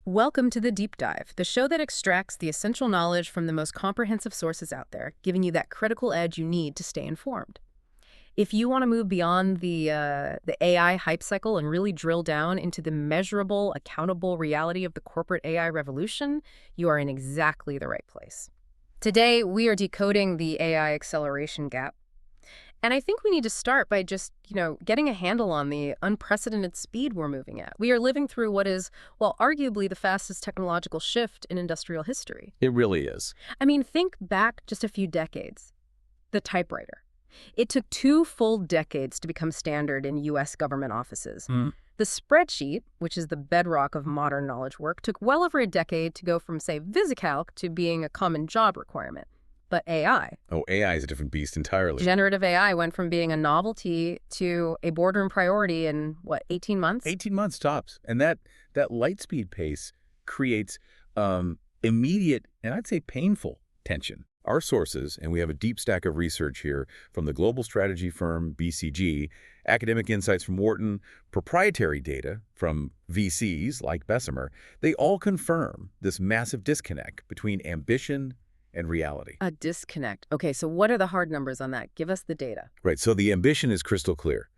Welcome to the Deep Dive, the show that extracts the essential knowledge from the most comprehensive sources out there, giving you that critical edge you need to stay informed. If you want to move beyond the AI hype cycle and really drill down into the measurable, accountable reality of the corporate AI revolution, you are in exactly the right place. Today, we are decoding the AI acceleration gap. And I think we need to start by just, getting a handle on the unprecedented speed we're moving at. We are living through what is, well, arguably the fastest technological shift in industrial history. It really is. I mean, think back just a few decades. The typewriter. It took 2 full decades to become standard in U.S. government offices. The spreadsheet, which is the bedrock of modern knowledge work, took well over a decade to go from, say, VisiCalc to being a common job requirement. But AI. Oh, AI is a different beast entirely. Generative AI went from being a novelty to a boardroom priority in, 18 months? 18 months tops. And that light speed pace creates immediate, and I'd say painful, tension. Our sources, and we have a deep stack of research here from the global strategy firm BCG, academic insights from Wharton, proprietary data from VCs like Bessemer, they all confirm this massive disconnect between ambition and reality. A disconnect. Okay, so what are the hard numbers on that? Give us the data. Right, so the ambition is crystal clear.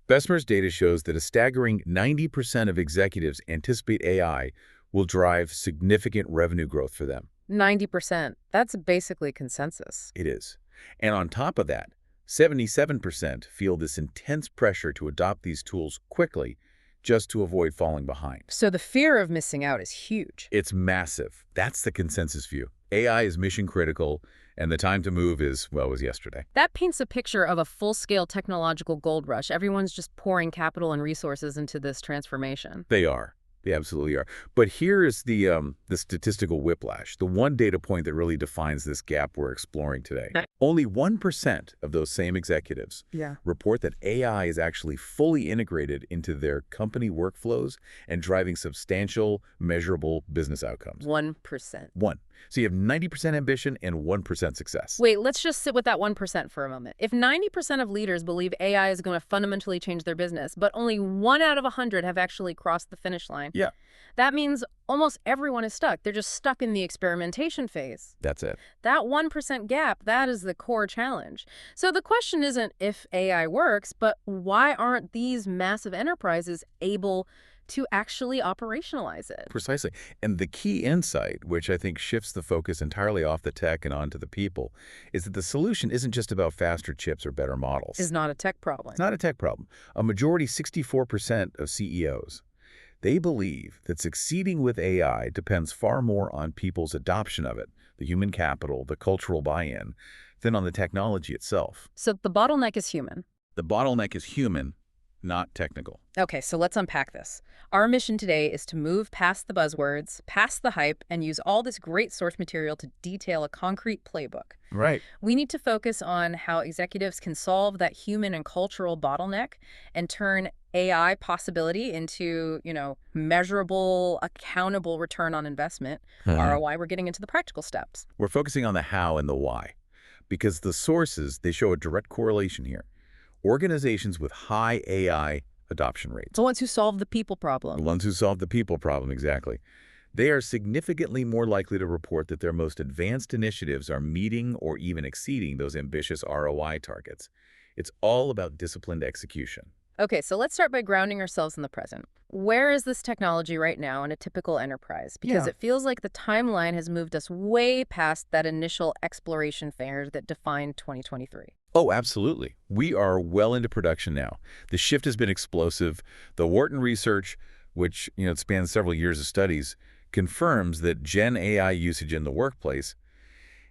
Bessemer's data shows that a staggering 90% of executives anticipate AI will drive significant revenue growth for them. 90%. That's basically consensus. It is. And on top of that, 77% feel this intense pressure to adopt these tools quickly just to avoid falling behind. So the fear of missing out is huge. It's massive. That's the consensus view. AI is mission critical, and the time to move is, well, was yesterday. That paints a picture of a full-scale technological gold rush. Everyone's just pouring capital and resources into this transformation. They are. They absolutely are. But here is the statistical whiplash, the one data point that really defines this gap we're exploring today. Only 1% of those same executives report that AI is actually fully integrated into their company workflows and driving substantial, measurable business outcomes. 1%. One. So you have 90% ambition and 1% success. Wait, let's just sit with that 1% for a moment. If 90% of leaders believe AI is going to fundamentally change their business, but only 1 out of 100 have actually crossed the finish line, Yeah. that means almost everyone is stuck. They're just stuck in the experimentation phase. That's it. That 1% gap, that is the core challenge. So the question isn't if AI works, but why aren't these massive enterprises able to actually operationalize it? Precisely. And the key insight, which I think shifts the focus entirely off the tech and onto the people, is that the solution isn't just about faster chips or better models. It's not a tech problem. It's not a tech problem. A majority, 64% of CEOs, they believe that succeeding with AI depends far more on people's adoption of it, the human capital, the cultural buy-in, than on the technology itself. So the bottleneck is human. The bottleneck is human, not technical. Okay, so let's unpack this. Our mission today is to move past the buzzwords, past the hype, and use all this great source material to detail a concrete playbook. Right. We need to focus on how executives can solve that human and cultural bottleneck and turn AI possibility into, measurable, accountable return on investment, ROI. We're getting into the practical steps. We're focusing on the how and the why, because the sources, they show a direct correlation here. Organizations with high AI adoption rates. The ones who solve the people problem. The ones who solve the people problem, exactly. They are significantly more likely to report that their most advanced initiatives are meeting or even exceeding those ambitious ROI targets. It's all about disciplined execution. Okay, so let's start by grounding ourselves in the present. Where is this technology right now in a typical enterprise? Because it feels like the timeline has moved us way past that initial exploration phase that defined 2023. Oh, absolutely. We are well into production now. The shift has been explosive. The Wharton research, which it spans several years of studies, confirms that Gen AI usage in the workplace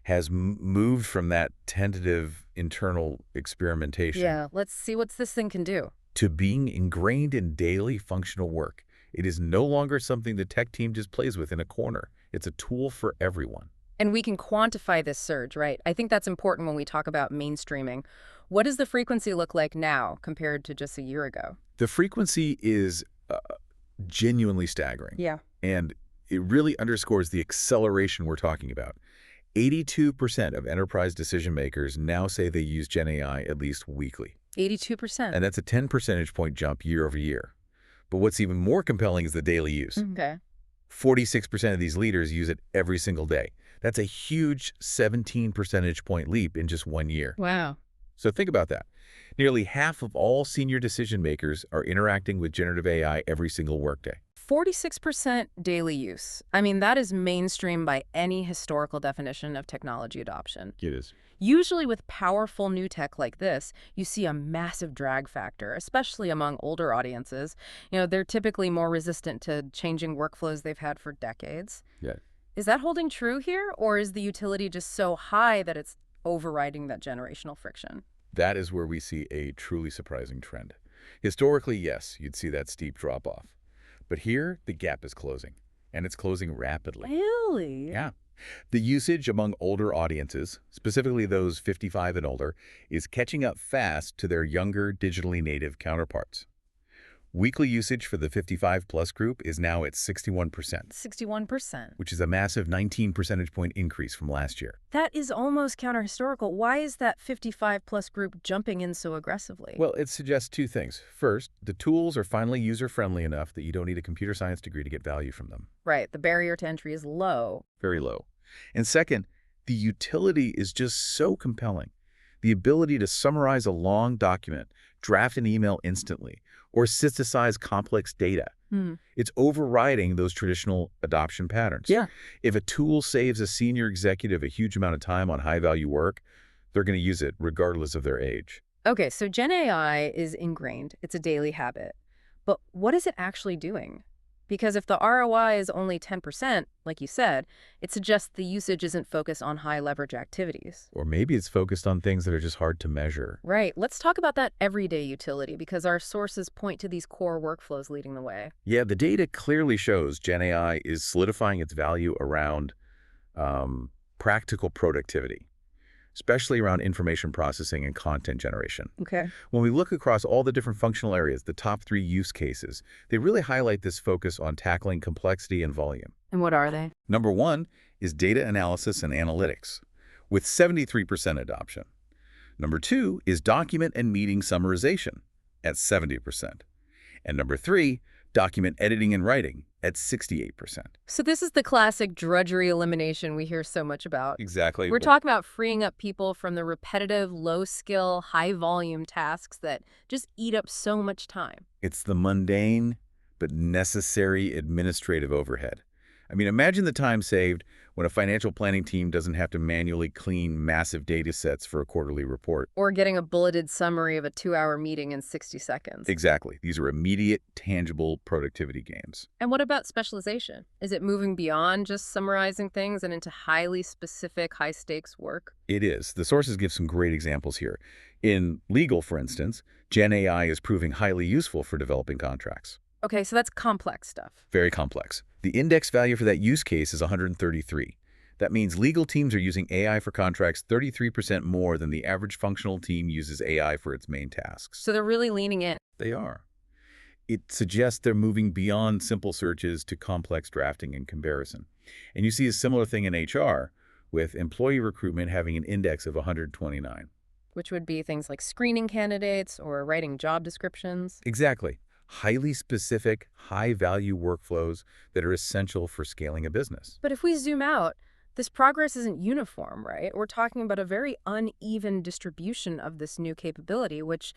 has moved from that tentative internal experimentation. Yeah, let's see what this thing can do. To being ingrained in daily functional work. It is no longer something the tech team just plays with in a corner. It's a tool for everyone. And we can quantify this surge, right? I think that's important when we talk about mainstreaming. What does the frequency look like now compared to just a year ago? The frequency is genuinely staggering. Yeah. And it really underscores the acceleration we're talking about. 82% of enterprise decision makers now say they use Gen AI at least weekly. 82%. And that's a 10 percentage point jump year over year. But what's even more compelling is the daily use. Okay. 46% of these leaders use it every single day. That's a huge 17 percentage point leap in just 1 year. Wow. So think about that. Nearly half of all senior decision makers are interacting with generative AI every single workday. 46% daily use. I mean, that is mainstream by any historical definition of technology adoption. It is. Usually with powerful new tech like this, you see a massive drag factor, especially among older audiences. They're typically more resistant to changing workflows they've had for decades. Yeah. Is that holding true here, or is the utility just so high that it's overriding that generational friction? That is where we see a truly surprising trend. Historically, yes, you'd see that steep drop-off. But here, the gap is closing, and it's closing rapidly. Really? Yeah. The usage among older audiences, specifically those 55 and older, is catching up fast to their younger digitally native counterparts. Weekly usage for the 55-plus group is now at 61%, 61%. which is a massive 19 percentage point increase from last year. That is almost counter-historical. Why is that 55-plus group jumping in so aggressively? Well, it suggests two things. First, the tools are finally user-friendly enough that you don't need a computer science degree to get value from them. Right, the barrier to entry is low. Very low. And second, the utility is just so compelling. The ability to summarize a long document, draft an email instantly, or synthesize complex data. It's overriding those traditional adoption patterns. Yeah. If a tool saves a senior executive a huge amount of time on high-value work, they're going to use it regardless of their age. Okay, so Gen AI is ingrained. It's a daily habit. But what is it actually doing? Because if the ROI is only 10%, like you said, it suggests the usage isn't focused on high-leverage activities. Or maybe it's focused on things that are just hard to measure. Right. Let's talk about that everyday utility, because our sources point to these core workflows leading the way. Yeah, the data clearly shows Gen AI is solidifying its value around practical productivity, especially around information processing and content generation. Okay. When we look across all the different functional areas, the top 3 use cases, they really highlight this focus on tackling complexity and volume. And what are they? Number 1 is data analysis and analytics, with 73% adoption. Number 2 is document and meeting summarization at 70%. And number 3, document editing and writing at 68%. So this is the classic drudgery elimination we hear so much about. Exactly. We're talking about freeing up people from the repetitive, low-skill, high-volume tasks that just eat up so much time. It's the mundane but necessary administrative overhead. I mean, imagine the time saved when a financial planning team doesn't have to manually clean massive data sets for a quarterly report. Or getting a bulleted summary of a 2-hour meeting in 60 seconds. Exactly. These are immediate, tangible productivity gains. And what about specialization? Is it moving beyond just summarizing things and into highly specific, high-stakes work? It is. The sources give some great examples here. In legal, for instance, Gen AI is proving highly useful for developing contracts. Okay, so that's complex stuff. Very complex. The index value for that use case is 133. That means legal teams are using AI for contracts 33% more than the average functional team uses AI for its main tasks. So they're really leaning in. They are. It suggests they're moving beyond simple searches to complex drafting and comparison. And you see a similar thing in HR, with employee recruitment having an index of 129. Which would be things like screening candidates or writing job descriptions. Exactly. Highly specific, high-value workflows that are essential for scaling a business. But if we zoom out, this progress isn't uniform, right? We're talking about a very uneven distribution of this new capability, which,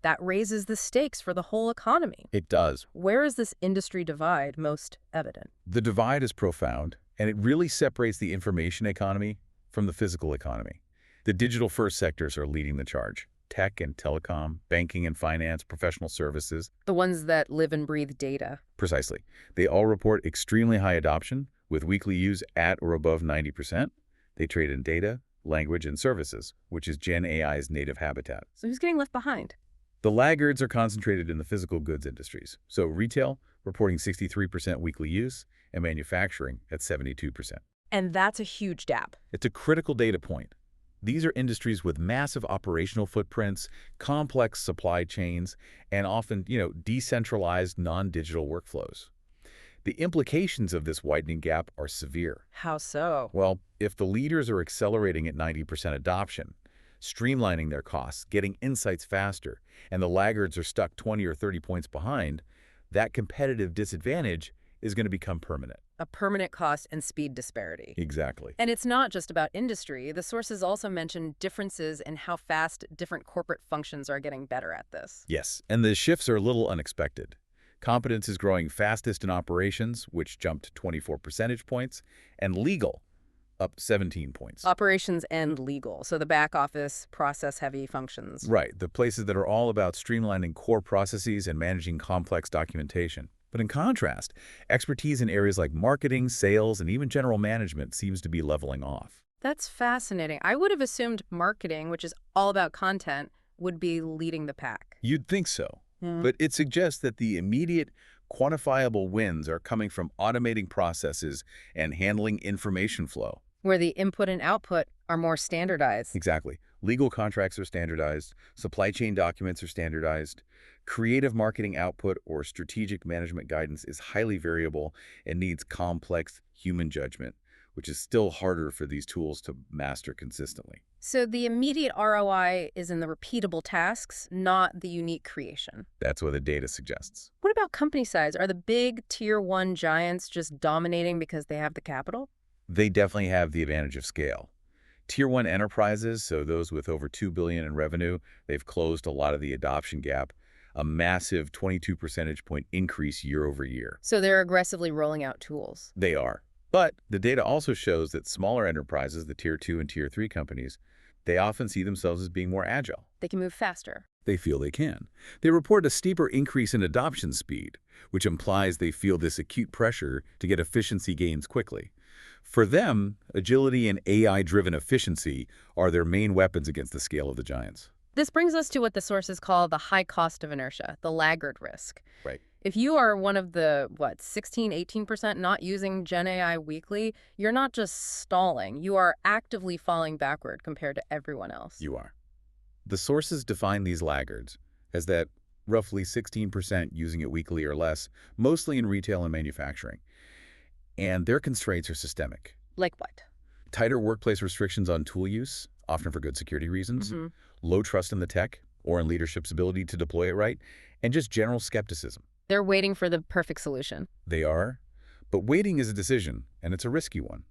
that raises the stakes for the whole economy. It does. Where is this industry divide most evident? The divide is profound, and it really separates the information economy from the physical economy. The digital-first sectors are leading the charge. Tech and telecom, banking and finance, professional services. The ones that live and breathe data. Precisely. They all report extremely high adoption, with weekly use at or above 90%. They trade in data, language, and services, which is Gen AI's native habitat. So who's getting left behind? The laggards are concentrated in the physical goods industries. So retail, reporting 63% weekly use, and manufacturing at 72%. And that's a huge gap. It's a critical data point. These are industries with massive operational footprints, complex supply chains, and often, decentralized non-digital workflows. The implications of this widening gap are severe. How so? Well, if the leaders are accelerating at 90% adoption, streamlining their costs, getting insights faster, and the laggards are stuck 20 or 30 points behind, that competitive disadvantage is going to become permanent. A permanent cost and speed disparity. Exactly. And it's not just about industry. The sources also mention differences in how fast different corporate functions are getting better at this. Yes, and the shifts are a little unexpected. Competence is growing fastest in operations, which jumped 24 percentage points, and legal, up 17 points. Operations and legal, so the back office, process-heavy functions. Right, the places that are all about streamlining core processes and managing complex documentation. But in contrast, expertise in areas like marketing, sales, and even general management seems to be leveling off. That's fascinating. I would have assumed marketing, which is all about content, would be leading the pack. You'd think so, Hmm. but it suggests that the immediate, quantifiable wins are coming from automating processes and handling information flow. Where the input and output are more standardized. Exactly. Legal contracts are standardized, supply chain documents are standardized, creative marketing output or strategic management guidance is highly variable and needs complex human judgment, which is still harder for these tools to master consistently. So the immediate ROI is in the repeatable tasks, not the unique creation. That's what the data suggests. What about company size? Are the big tier one giants just dominating because they have the capital? They definitely have the advantage of scale. Tier 1 enterprises, so those with over $2 billion in revenue, they've closed a lot of the adoption gap, a massive 22 percentage point increase year over year. So they're aggressively rolling out tools. They are. But the data also shows that smaller enterprises, the Tier 2 and Tier 3 companies, they often see themselves as being more agile. They can move faster. They feel they can. They report a steeper increase in adoption speed, which implies they feel this acute pressure to get efficiency gains quickly. For them, agility and AI-driven efficiency are their main weapons against the scale of the giants. This brings us to what the sources call the high cost of inertia, the laggard risk. Right. If you are one of the, 16, 18% not using Gen AI weekly, you're not just stalling. You are actively falling backward compared to everyone else. You are. The sources define these laggards as that roughly 16% using it weekly or less, mostly in retail and manufacturing. And their constraints are systemic. Like what? Tighter workplace restrictions on tool use, often for good security reasons, low trust in the tech or in leadership's ability to deploy it right, and just general skepticism. They're waiting for the perfect solution. They are, but waiting is a decision, and it's a risky one.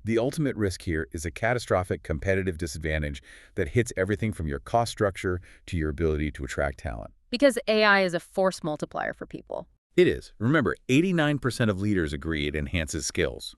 The ultimate risk here is a catastrophic competitive disadvantage that hits everything from your cost structure to your ability to attract talent. Because AI is a force multiplier for people. It is. Remember, 89% of leaders agree it enhances skills.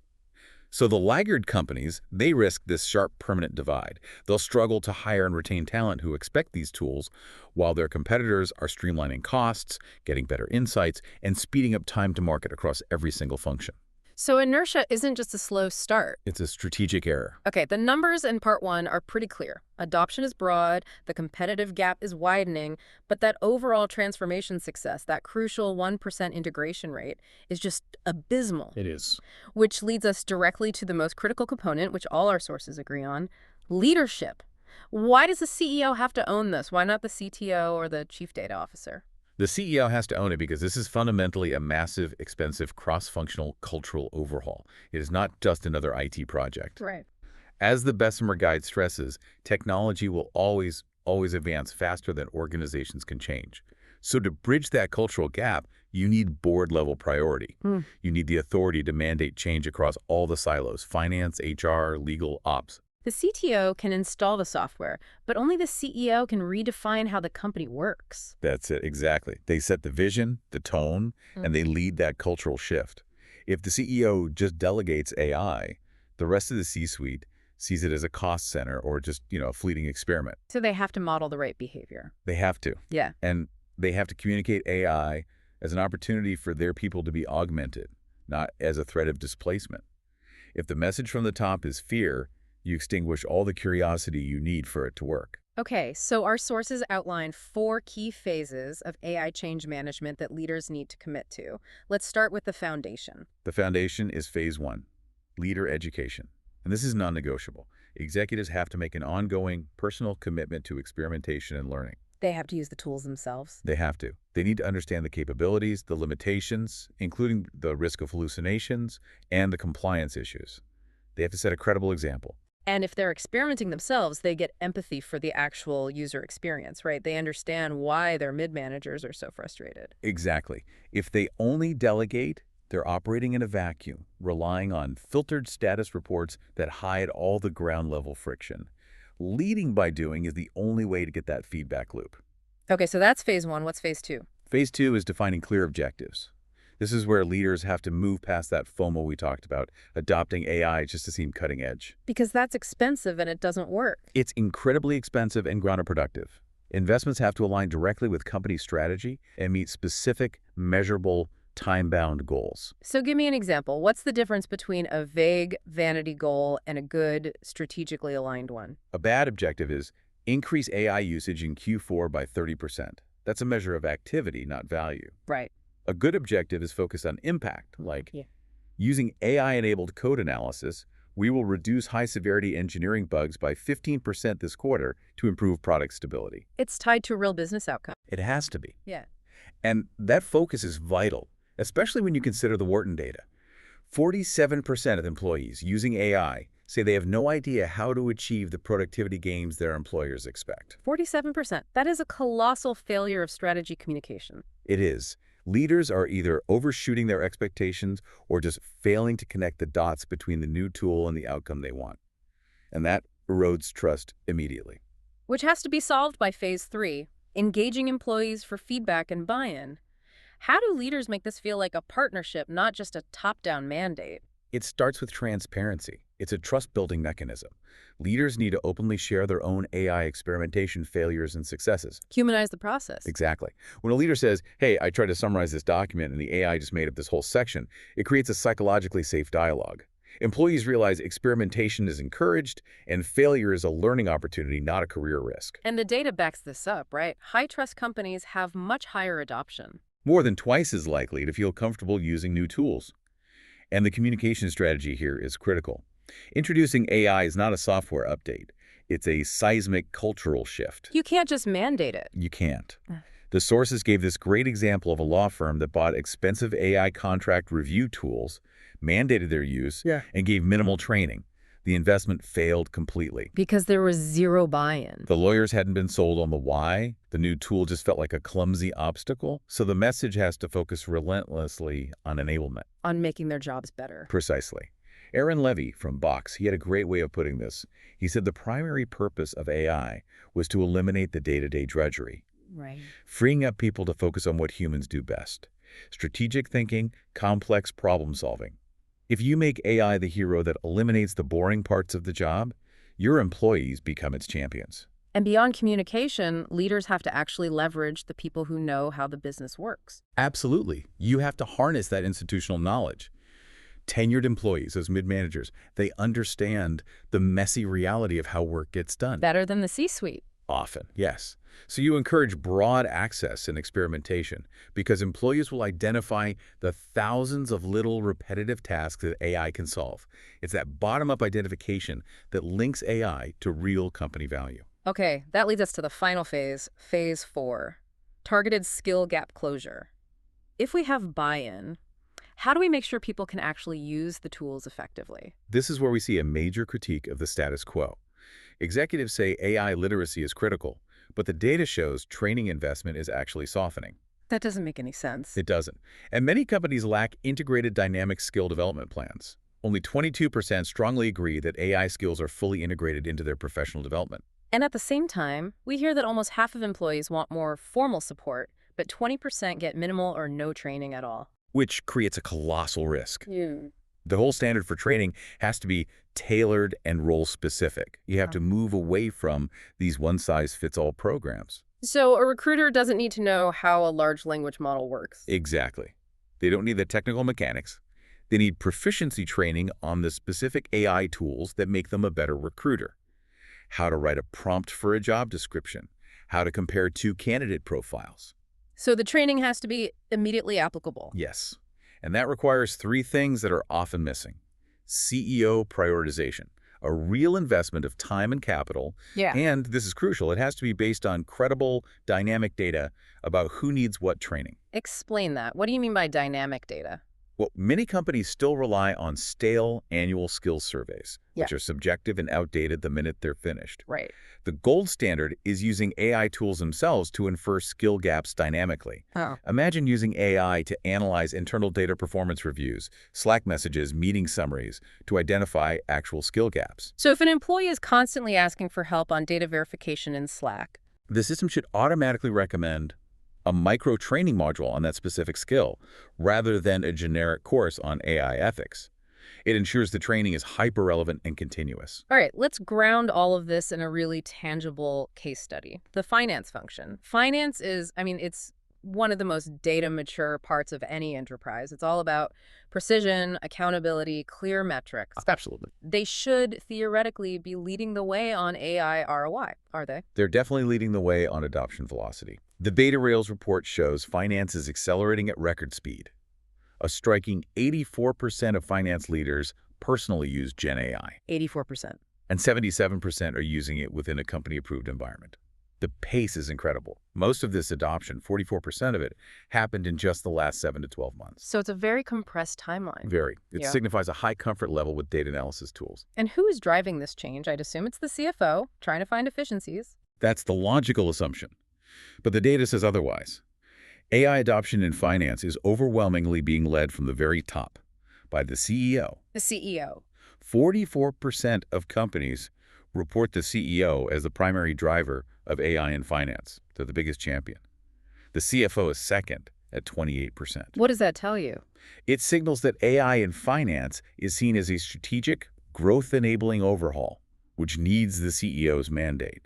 So the laggard companies, they risk this sharp permanent divide. They'll struggle to hire and retain talent who expect these tools, while their competitors are streamlining costs, getting better insights, and speeding up time to market across every single function. So inertia isn't just a slow start. It's a strategic error. Okay, the numbers in part one are pretty clear. Adoption is broad, the competitive gap is widening, but that overall transformation success, that crucial 1% integration rate, is just abysmal. It is. Which leads us directly to the most critical component, which all our sources agree on, leadership. Why does the CEO have to own this? Why not the CTO or the chief data officer? The CEO has to own it because this is fundamentally a massive, expensive, cross-functional cultural overhaul. It is not just another IT project. Right. As the Bessemer Guide stresses, technology will always advance faster than organizations can change. So to bridge that cultural gap, you need board-level priority. You need the authority to mandate change across all the silos: finance, HR, legal, ops. The CTO can install the software, but only the CEO can redefine how the company works. That's it, exactly. They set the vision, the tone, and they lead that cultural shift. If the CEO just delegates AI, the rest of the C-suite sees it as a cost center or just, a fleeting experiment. So they have to model the right behavior. They have to. Yeah. And they have to communicate AI as an opportunity for their people to be augmented, not as a threat of displacement. If the message from the top is fear, you extinguish all the curiosity you need for it to work. Okay, so our sources outline 4 key phases of AI change management that leaders need to commit to. Let's start with the foundation. The foundation is phase 1, leader education. And this is non-negotiable. Executives have to make an ongoing, personal commitment to experimentation and learning. They have to use the tools themselves. They have to. They need to understand the capabilities, the limitations, including the risk of hallucinations, and the compliance issues. They have to set a credible example. And if they're experimenting themselves, they get empathy for the actual user experience, right? They understand why their mid-managers are so frustrated. Exactly. If they only delegate, They're operating in a vacuum, relying on filtered status reports that hide all the ground-level friction. Leading by doing is the only way to get that feedback loop. Okay, so that's phase one. What's phase two? Phase two is defining clear objectives. This is where leaders have to move past that FOMO we talked about, adopting AI just to seem cutting edge. Because that's expensive and it doesn't work. It's incredibly expensive and counterproductive. Investments have to align directly with company strategy and meet specific, measurable, time-bound goals. So give me an example. What's the difference between a vague vanity goal and a good, strategically aligned one? A bad objective is increase AI usage in Q4 by 30%. That's a measure of activity, not value. Right. A good objective is focused on impact, like Yeah. using AI-enabled code analysis, we will reduce high-severity engineering bugs by 15% this quarter to improve product stability. It's tied to a real business outcome. It has to be. Yeah. And that focus is vital, especially when you consider the Wharton data. 47% of employees using AI say they have no idea how to achieve the productivity gains their employers expect. 47%. That is a colossal failure of strategy communication. It is. Leaders are either overshooting their expectations or just failing to connect the dots between the new tool and the outcome they want. And that erodes trust immediately. Which has to be solved by phase three, engaging employees for feedback and buy-in. How do leaders make this feel like a partnership, not just a top-down mandate? It starts with transparency. It's a trust-building mechanism. Leaders need to openly share their own AI experimentation failures and successes. Humanize the process. Exactly. When a leader says, hey, I tried to summarize this document and the AI just made up this whole section, it creates a psychologically safe dialogue. Employees realize experimentation is encouraged and failure is a learning opportunity, not a career risk. And the data backs this up, right? High-trust companies have much higher adoption. More than twice as likely to feel comfortable using new tools. And the communication strategy here is critical. Introducing AI is not a software update. It's a seismic cultural shift. You can't just mandate it. You can't. The sources gave this great example of a law firm that bought expensive AI contract review tools, mandated their use, and gave minimal training. The investment failed completely. Because there was zero buy-in. The lawyers hadn't been sold on the why. The new tool just felt like a clumsy obstacle. So the message has to focus relentlessly on enablement. On making their jobs better. Precisely. Aaron Levy from Box, he had a great way of putting this. He said the primary purpose of AI was to eliminate the day-to-day drudgery. Right. Freeing up people to focus on what humans do best. Strategic thinking, complex problem solving. If you make AI the hero that eliminates the boring parts of the job, your employees become its champions. And beyond communication, leaders have to actually leverage the people who know how the business works. Absolutely. You have to harness that institutional knowledge. Tenured employees, as mid-managers, they understand the messy reality of how work gets done. Better than the C-suite. Often, yes. So you encourage broad access and experimentation because employees will identify the thousands of little repetitive tasks that AI can solve. It's that bottom-up identification that links AI to real company value. Okay, that leads us to the final phase, phase 4, targeted skill gap closure. If we have buy-in, how do we make sure people can actually use the tools effectively? This is where we see a major critique of the status quo. Executives say AI literacy is critical, but the data shows training investment is actually softening. That doesn't make any sense. It doesn't. And many companies lack integrated dynamic skill development plans. Only 22% strongly agree that AI skills are fully integrated into their professional development. And at the same time, we hear that almost half of employees want more formal support, but 20% get minimal or no training at all. Which creates a colossal risk. Yeah. The whole standard for training has to be tailored and role-specific. You have to move away from these one-size-fits-all programs. So a recruiter doesn't need to know how a large language model works. Exactly. They don't need the technical mechanics. They need proficiency training on the specific AI tools that make them a better recruiter. How to write a prompt for a job description. How to compare two candidate profiles. So the training has to be immediately applicable. Yes. And that requires 3 things that are often missing. CEO prioritization, a real investment of time and capital. And this is crucial, it has to be based on credible, dynamic data about who needs what training. Explain that. What do you mean by dynamic data? Well, many companies still rely on stale annual skills surveys, Yeah, which are subjective and outdated the minute they're finished. right. The gold standard is using AI tools themselves to infer skill gaps dynamically. Oh. Imagine using AI to analyze internal data performance reviews, Slack messages, meeting summaries to identify actual skill gaps. So if an employee is constantly asking for help on data verification in Slack, The system should automatically recommend a micro-training module on that specific skill rather than a generic course on AI ethics. It ensures the training is hyper-relevant and continuous. all right, let's ground all of this in a really tangible case study. The finance function. Finance is, it's one of the most data mature parts of any enterprise. It's all about precision, accountability, clear metrics. Absolutely. They should theoretically be leading the way on AI ROI, are they? They're definitely leading the way on adoption velocity. The Beta Rails report shows finance is accelerating at record speed. A striking 84% of finance leaders personally use Gen AI, 84%. and 77% are using it within a company-approved environment. The pace is incredible. Most of this adoption, 44% of it, happened in just the last 7 to 12 months. So it's a very compressed timeline. Very. It Yeah. signifies a high comfort level with data analysis tools. And who is driving this change? I'd assume it's the CFO, trying to find efficiencies. That's the logical assumption. But the data says otherwise. AI adoption in finance is overwhelmingly being led from the very top by the CEO. The CEO. 44% of companies report the CEO as the primary driver of AI in finance. They're the biggest champion. The CFO is second at 28%. What does that tell you? It signals that AI in finance is seen as a strategic, growth-enabling overhaul, which needs the CEO's mandate.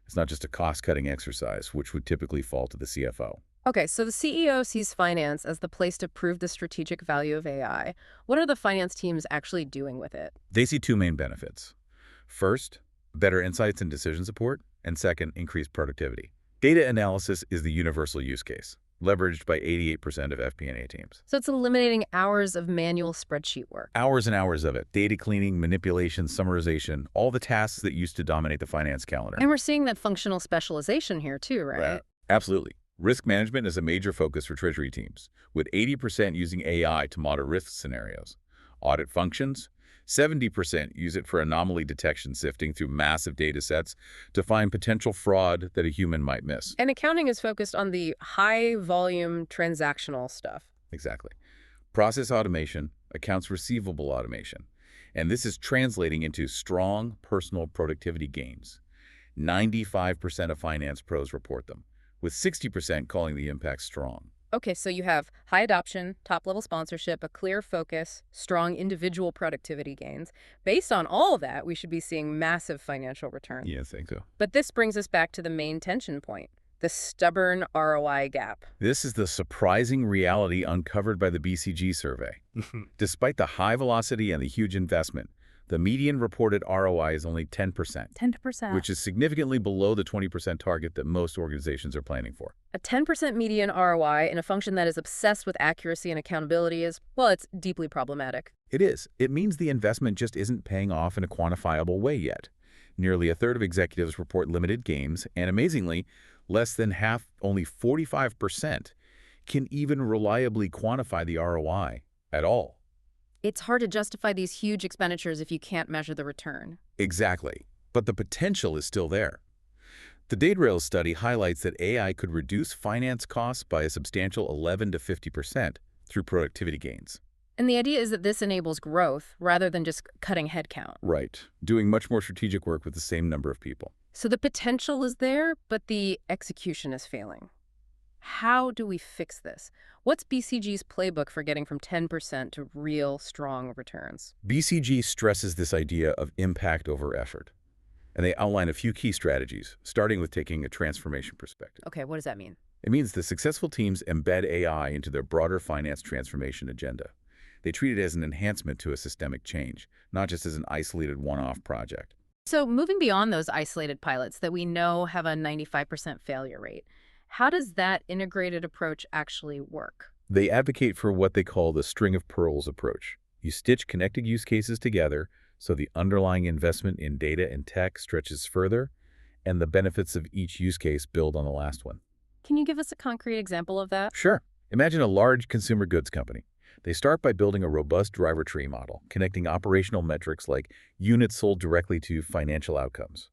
It's not just a cost-cutting exercise, which would typically fall to the CFO. Okay, so the CEO sees finance as the place to prove the strategic value of AI. What are the finance teams actually doing with it? They see two main benefits. First, better insights and decision support, and second, increased productivity. Data analysis is the universal use case, leveraged by 88% of FP&A teams. So it's eliminating hours of manual spreadsheet work. Hours and hours of it. Data cleaning, manipulation, summarization, all the tasks that used to dominate the finance calendar. And we're seeing that functional specialization here too, right? Absolutely. Risk management is a major focus for treasury teams, with 80% using AI to model risk scenarios. Audit functions, 70% use it for anomaly detection, sifting through massive data sets to find potential fraud that a human might miss. And accounting is focused on the high-volume transactional stuff. Exactly. Process automation, accounts receivable automation. And this is translating into strong personal productivity gains. 95% of finance pros report them, with 60% calling the impact strong. Okay, so you have high adoption, top-level sponsorship, a clear focus, strong individual productivity gains. Based on all of that, we should be seeing massive financial return. Yeah, I think so. But this brings us back to the main tension point, the stubborn ROI gap. This is the surprising reality uncovered by the BCG survey. Despite the high velocity and the huge investment, the median reported ROI is only 10%, 10%. which is significantly below the 20% target that most organizations are planning for. A 10% median ROI in a function that is obsessed with accuracy and accountability is, well, it's deeply problematic. It is. It means the investment just isn't paying off in a quantifiable way yet. Nearly a third of executives report limited gains, and amazingly, less than half, only 45%, can even reliably quantify the ROI at all. It's hard to justify these huge expenditures if you can't measure the return. Exactly. But the potential is still there. The DataRails study highlights that AI could reduce finance costs by a substantial 11 to 50% through productivity gains. And the idea is that this enables growth rather than just cutting headcount. Right. Doing much more strategic work with the same number of people. So the potential is there, but the execution is failing. How do we fix this? What's BCG's playbook for getting from 10% to real, strong returns? BCG stresses this idea of impact over effort, and they outline a few key strategies, starting with taking a transformation perspective. Okay, what does that mean? It means the successful teams embed AI into their broader finance transformation agenda. They treat it as an enhancement to a systemic change, not just as an isolated one-off project. So moving beyond those isolated pilots that we know have a 95% failure rate, how does that integrated approach actually work? They advocate for what they call the string of pearls approach. You stitch connected use cases together so the underlying investment in data and tech stretches further, and the benefits of each use case build on the last one. Can you give us a concrete example of that? Sure. Imagine a large consumer goods company. They start by building a robust driver tree model, connecting operational metrics like units sold directly to financial outcomes.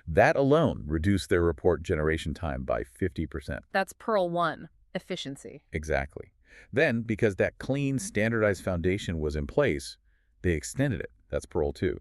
That alone reduced their report generation time by 50%. That's Pearl 1, efficiency. Exactly. Then, because that clean, standardized foundation was in place, they extended it. That's Pearl 2.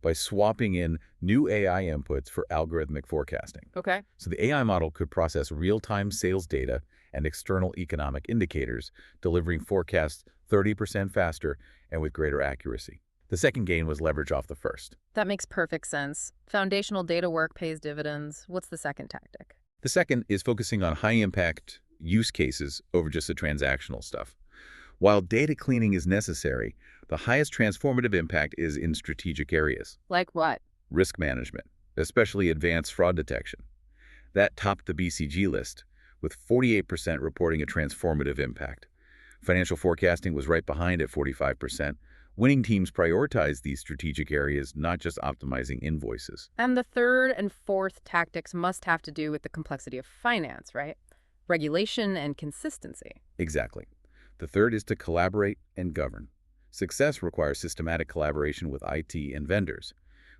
By swapping in new AI inputs for algorithmic forecasting. Okay. So the AI model could process real-time sales data and external economic indicators, delivering forecasts 30% faster and with greater accuracy. The second gain was leverage off the first. That makes perfect sense. Foundational data work pays dividends. What's the second tactic? The second is focusing on high-impact use cases over just the transactional stuff. While data cleaning is necessary, the highest transformative impact is in strategic areas. Like what? Risk management, especially advanced fraud detection. That topped the BCG list, with 48% reporting a transformative impact. Financial forecasting was right behind at 45%. Winning teams prioritize these strategic areas, not just optimizing invoices. And the third and fourth tactics must have to do with the complexity of finance, right? Regulation and consistency. Exactly. The third is to collaborate and govern. Success requires systematic collaboration with IT and vendors,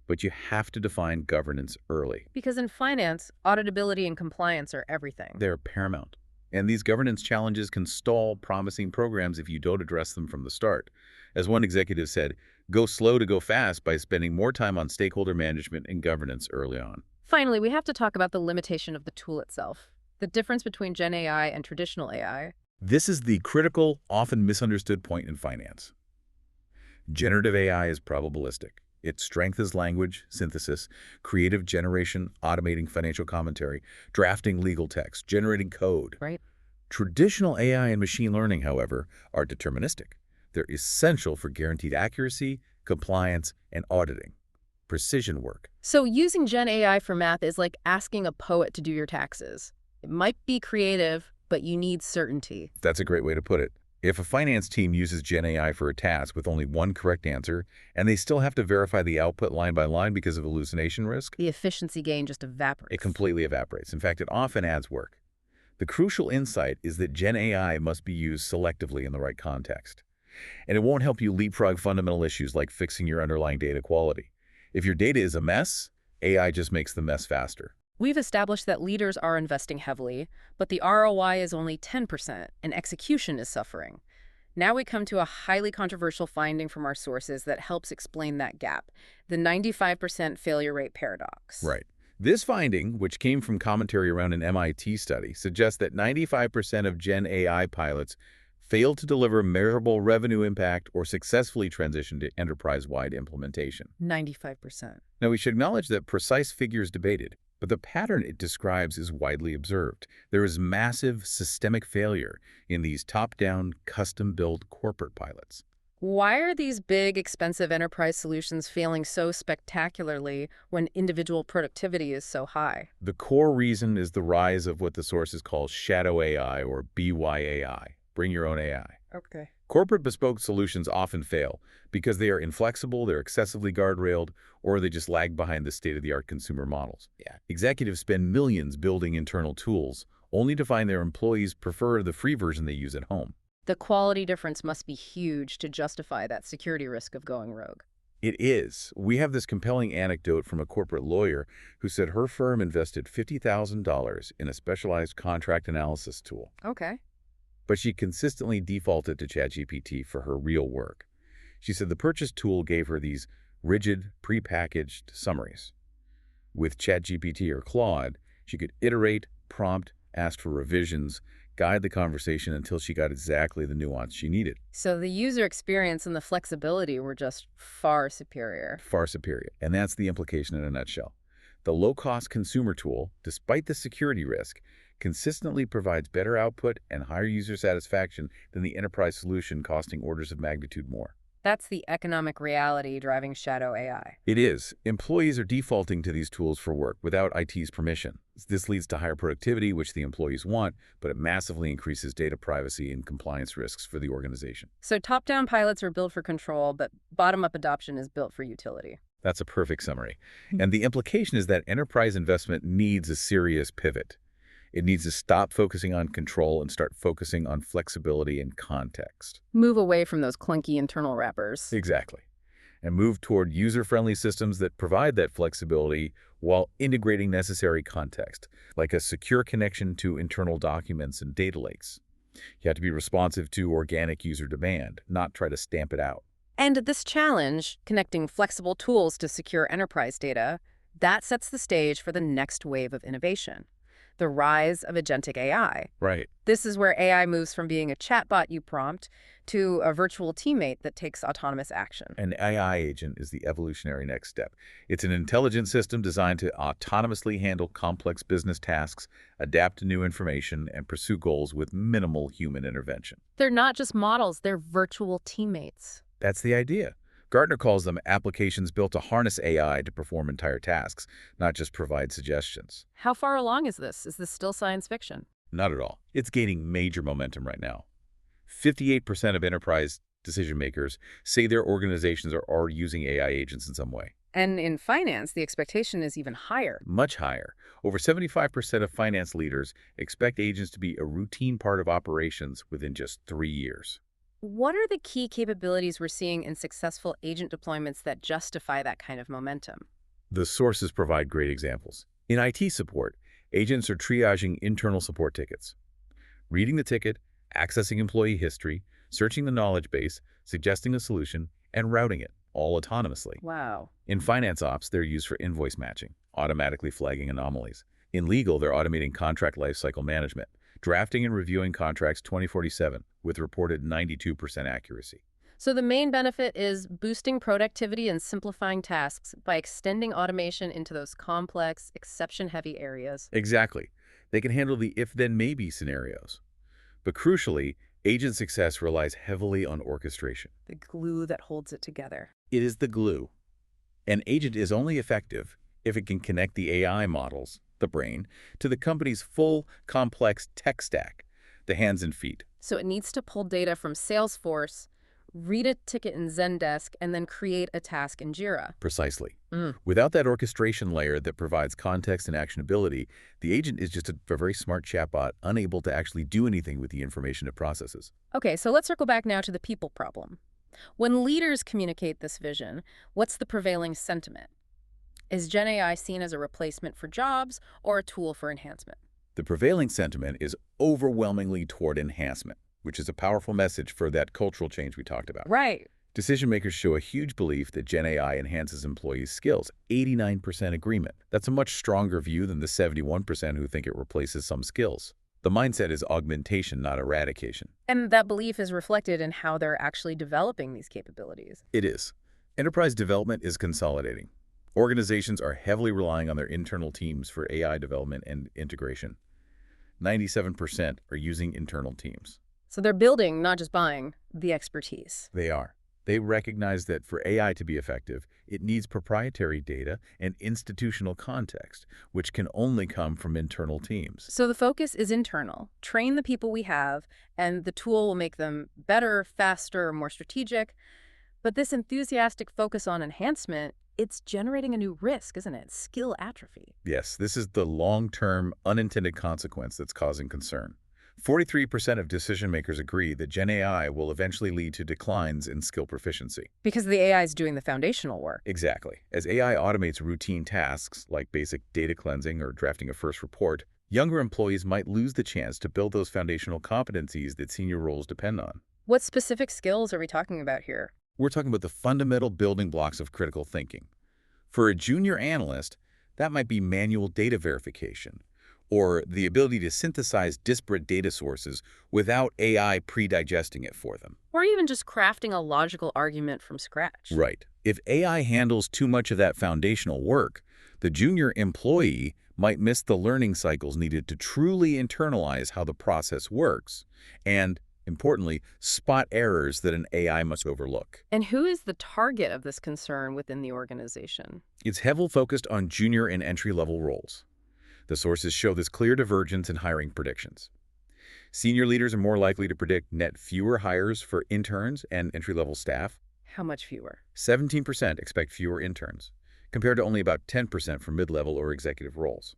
but you have to define governance early. Because in finance, auditability and compliance are everything. They're paramount. And these governance challenges can stall promising programs if you don't address them from the start. As one executive said, go slow to go fast by spending more time on stakeholder management and governance early on. Finally, we have to talk about the limitation of the tool itself. The difference between Gen AI and traditional AI. This is the critical, often misunderstood point in finance. Generative AI is probabilistic. Its strength is language, synthesis, creative generation, automating financial commentary, drafting legal text, generating code. Right. Traditional AI and machine learning, however, are deterministic. They're essential for guaranteed accuracy, compliance, and auditing. Precision work. So using Gen AI for math is like asking a poet to do your taxes. It might be creative, but you need certainty. That's a great way to put it. If a finance team uses Gen AI for a task with only one correct answer, and they still have to verify the output line by line because of hallucination risk, The efficiency gain just evaporates. it completely evaporates. In fact, it often adds work. The crucial insight is that Gen AI must be used selectively in the right context. And it won't help you leapfrog fundamental issues like fixing your underlying data quality. If your data is a mess, AI just makes the mess faster. We've established that leaders are investing heavily, but the ROI is only 10% and execution is suffering. Now we come to a highly controversial finding from our sources that helps explain that gap, the 95% failure rate paradox. Right. This finding, which came from commentary around an MIT study, suggests that 95% of Gen AI pilots fail to deliver measurable revenue impact or successfully transition to enterprise-wide implementation. 95%. Now, we should acknowledge that precise figures debated, but the pattern it describes is widely observed. There is massive systemic failure in these top-down, custom-built corporate pilots. Why are these big, expensive enterprise solutions failing so spectacularly when individual productivity is so high? The core reason is the rise of what the sources call shadow AI or BYAI, bring your own AI. Okay. Corporate bespoke solutions often fail because they are inflexible, they're excessively guardrailed, or they just lag behind the state-of-the-art consumer models. Executives spend millions building internal tools, only to find their employees prefer the free version they use at home. The quality difference must be huge to justify that security risk of going rogue. It is. We have this compelling anecdote from a corporate lawyer who said her firm invested $50,000 in a specialized contract analysis tool, Okay. but she consistently defaulted to ChatGPT for her real work. She said the purchased tool gave her these rigid, prepackaged summaries. With ChatGPT or Claude, she could iterate, prompt, ask for revisions, guide the conversation until she got exactly the nuance she needed. So the user experience and the flexibility were just far superior. Far superior. And that's the implication in a nutshell. The low-cost consumer tool, despite the security risk, consistently provides better output and higher user satisfaction than the enterprise solution costing orders of magnitude more. That's the economic reality driving shadow AI. It is. Employees are defaulting to these tools for work without IT's permission. This leads to higher productivity, which the employees want, but it massively increases data privacy and compliance risks for the organization. So top-down pilots are built for control, but bottom-up adoption is built for utility. That's a perfect summary. And the implication is that enterprise investment needs a serious pivot. It needs to stop focusing on control and start focusing on flexibility and context. Move away from those clunky internal wrappers. Exactly. And move toward user-friendly systems that provide that flexibility while integrating necessary context, like a secure connection to internal documents and data lakes. You have to be responsive to organic user demand, not try to stamp it out. And this challenge, connecting flexible tools to secure enterprise data, that sets the stage for the next wave of innovation, the rise of agentic AI. Right. This is where AI moves from being a chatbot you prompt to a virtual teammate that takes autonomous action. An AI agent is the evolutionary next step. It's an intelligent system designed to autonomously handle complex business tasks, adapt to new information, and pursue goals with minimal human intervention. They're not just models, they're virtual teammates. That's the idea. Gartner calls them applications built to harness AI to perform entire tasks, not just provide suggestions. How far along is this? Is this still science fiction? Not at all. It's gaining major momentum right now. 58% of enterprise decision makers say their organizations are already using AI agents in some way. And in finance, the expectation is even higher. Much higher. Over 75% of finance leaders expect agents to be a routine part of operations within just 3 years. What are the key capabilities we're seeing in successful agent deployments that justify that kind of momentum? The sources provide great examples. In IT support, agents are triaging internal support tickets, reading the ticket, accessing employee history, searching the knowledge base, suggesting a solution, and routing it, all autonomously. Wow. In finance ops, they're used for invoice matching, automatically flagging anomalies. In legal, they're automating contract lifecycle management, drafting and reviewing contracts 24/7 with reported 92% accuracy. So the main benefit is boosting productivity and simplifying tasks by extending automation into those complex, exception-heavy areas. Exactly. They can handle the if-then-maybe scenarios. But crucially, agent success relies heavily on orchestration. The glue that holds it together. It is the glue. An agent is only effective if it can connect the AI models, the brain, to the company's full, complex tech stack, the hands and feet. So it needs to pull data from Salesforce, read a ticket in Zendesk, and then create a task in Jira. Precisely. Mm. Without that orchestration layer that provides context and actionability, the agent is just a very smart chatbot, unable to actually do anything with the information it processes. Okay, so let's circle back now to the people problem. When leaders communicate this vision, what's the prevailing sentiment? Is Gen AI seen as a replacement for jobs or a tool for enhancement? The prevailing sentiment is overwhelmingly toward enhancement, which is a powerful message for that cultural change we talked about. Right. Decision makers show a huge belief that Gen AI enhances employees' skills, 89% agreement. That's a much stronger view than the 71% who think it replaces some skills. The mindset is augmentation, not eradication. And that belief is reflected in how they're actually developing these capabilities. It is. Enterprise development is consolidating. Organizations are heavily relying on their internal teams for AI development and integration. 97% are using internal teams. So they're building, not just buying, the expertise. They are. They recognize that for AI to be effective, it needs proprietary data and institutional context, which can only come from internal teams. So the focus is internal. Train the people we have, and the tool will make them better, faster, more strategic. But this enthusiastic focus on enhancement, it's generating a new risk, isn't it? Skill atrophy. Yes, this is the long-term unintended consequence that's causing concern. 43% of decision makers agree that Gen AI will eventually lead to declines in skill proficiency. Because the AI is doing the foundational work. Exactly. As AI automates routine tasks like basic data cleansing or drafting a first report, younger employees might lose the chance to build those foundational competencies that senior roles depend on. What specific skills are we talking about here? We're talking about the fundamental building blocks of critical thinking. For a junior analyst, that might be manual data verification, or the ability to synthesize disparate data sources without AI pre-digesting it for them. Or even just crafting a logical argument from scratch. Right. If AI handles too much of that foundational work, the junior employee might miss the learning cycles needed to truly internalize how the process works and, importantly, spot errors that an AI must overlook. And who is the target of this concern within the organization? It's heavily focused on junior and entry-level roles. The sources show this clear divergence in hiring predictions. Senior leaders are more likely to predict net fewer hires for interns and entry-level staff. How much fewer? 17% expect fewer interns, compared to only about 10% for mid-level or executive roles.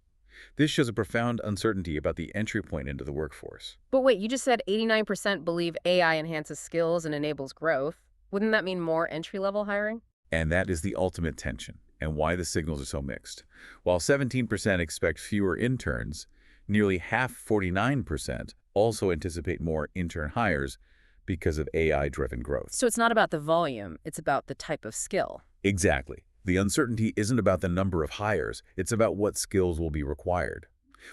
This shows a profound uncertainty about the entry point into the workforce. But wait, you just said 89% believe AI enhances skills and enables growth. Wouldn't that mean more entry-level hiring? And that is the ultimate tension, and why the signals are so mixed. While 17% expect fewer interns, nearly half, 49%, also anticipate more intern hires because of AI-driven growth. So it's not about the volume, it's about the type of skill. Exactly. The uncertainty isn't about the number of hires, it's about what skills will be required.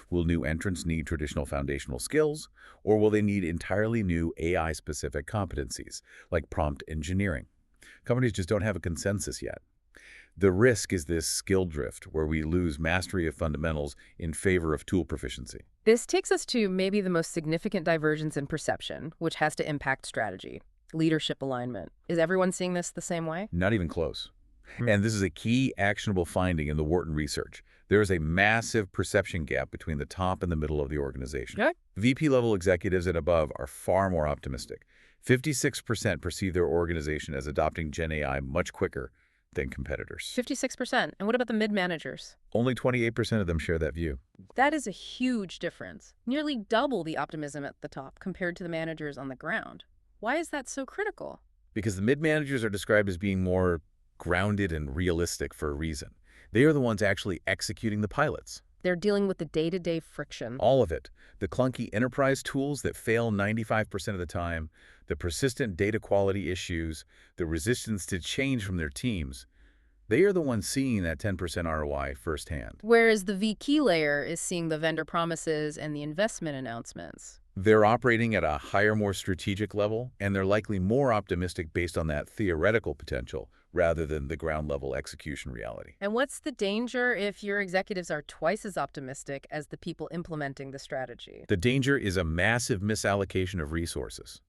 Will new entrants need traditional foundational skills, or will they need entirely new AI-specific competencies, like prompt engineering? Companies just don't have a consensus yet. The risk is this skill drift, where we lose mastery of fundamentals in favor of tool proficiency. This takes us to maybe the most significant divergence in perception, which has to impact strategy, leadership alignment. Is everyone seeing this the same way? Not even close. And this is a key actionable finding in the Wharton research. There is a massive perception gap between the top and the middle of the organization. Okay. VP-level executives and above are far more optimistic. 56% perceive their organization as adopting Gen AI much quicker than competitors. 56%. And what about the mid-managers? Only 28% of them share that view. That is a huge difference. Nearly double the optimism at the top compared to the managers on the ground. Why is that so critical? Because the mid-managers are described as being more grounded and realistic for a reason. They are the ones actually executing the pilots. They're dealing with the day-to-day friction. All of it. The clunky enterprise tools that fail 95% of the time, the persistent data quality issues, the resistance to change from their teams. They are the ones seeing that 10% ROI firsthand. Whereas the VP layer is seeing the vendor promises and the investment announcements. They're operating at a higher, more strategic level, and they're likely more optimistic based on that theoretical potential rather than the ground-level execution reality. And what's the danger if your executives are twice as optimistic as the people implementing the strategy? The danger is a massive misallocation of resources.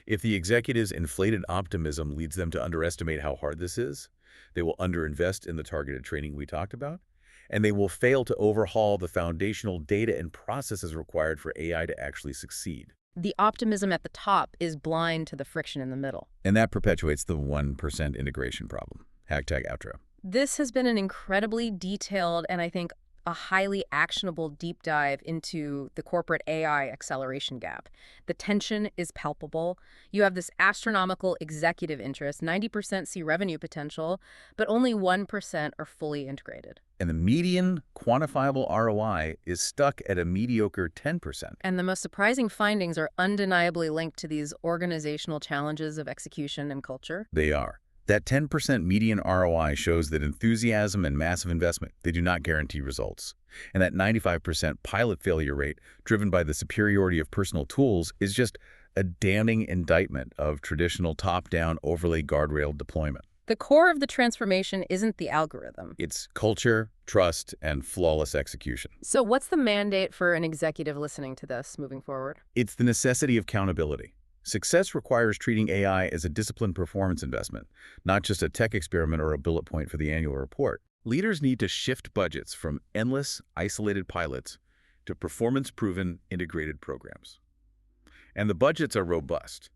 If the executives' inflated optimism leads them to underestimate how hard this is, they will underinvest in the targeted training we talked about, and they will fail to overhaul the foundational data and processes required for AI to actually succeed. The optimism at the top is blind to the friction in the middle. And that perpetuates the 1% integration problem. Hashtag outro. This has been an incredibly detailed and I think a highly actionable deep dive into the corporate AI acceleration gap. The tension is palpable. You have this astronomical executive interest, 90% see revenue potential, but only 1% are fully integrated. And the median quantifiable ROI is stuck at a mediocre 10%. And the most surprising findings are undeniably linked to these organizational challenges of execution and culture. They are. That 10% median ROI shows that enthusiasm and massive investment, they do not guarantee results. And that 95% pilot failure rate, driven by the superiority of personal tools, is just a damning indictment of traditional top-down overlay guardrail deployment. The core of the transformation isn't the algorithm. It's culture, trust, and flawless execution. So what's the mandate for an executive listening to this moving forward? It's the necessity of accountability. Success requires treating AI as a disciplined performance investment, not just a tech experiment or a bullet point for the annual report. Leaders need to shift budgets from endless, isolated pilots to performance-proven, integrated programs. And the budgets are robust.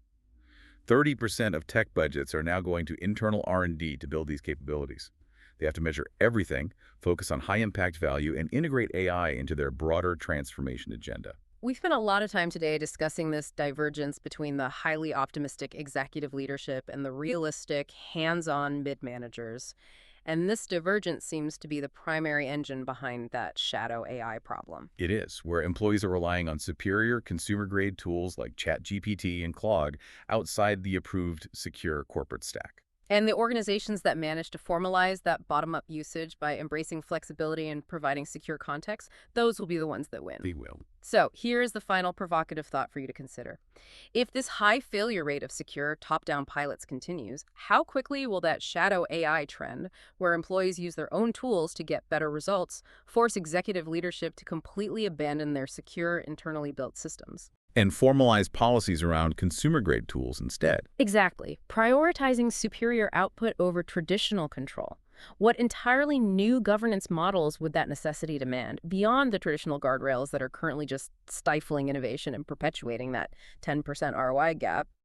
30% of tech budgets are now going to internal R&D to build these capabilities. They have to measure everything, focus on high-impact value, and integrate AI into their broader transformation agenda. We've spent a lot of time today discussing this divergence between the highly optimistic executive leadership and the realistic, hands-on mid-managers. And this divergence seems to be the primary engine behind that shadow AI problem. It is, where employees are relying on superior consumer-grade tools like ChatGPT and Claude outside the approved secure corporate stack. And the organizations that manage to formalize that bottom-up usage by embracing flexibility and providing secure context, those will be the ones that win. They will. So here's the final provocative thought for you to consider. If this high failure rate of secure top-down pilots continues, how quickly will that shadow AI trend, where employees use their own tools to get better results, force executive leadership to completely abandon their secure, internally built systems? And formalize policies around consumer-grade tools instead. Exactly. Prioritizing superior output over traditional control. What entirely new governance models would that necessity demand, beyond the traditional guardrails that are currently just stifling innovation and perpetuating that 10% ROI gap?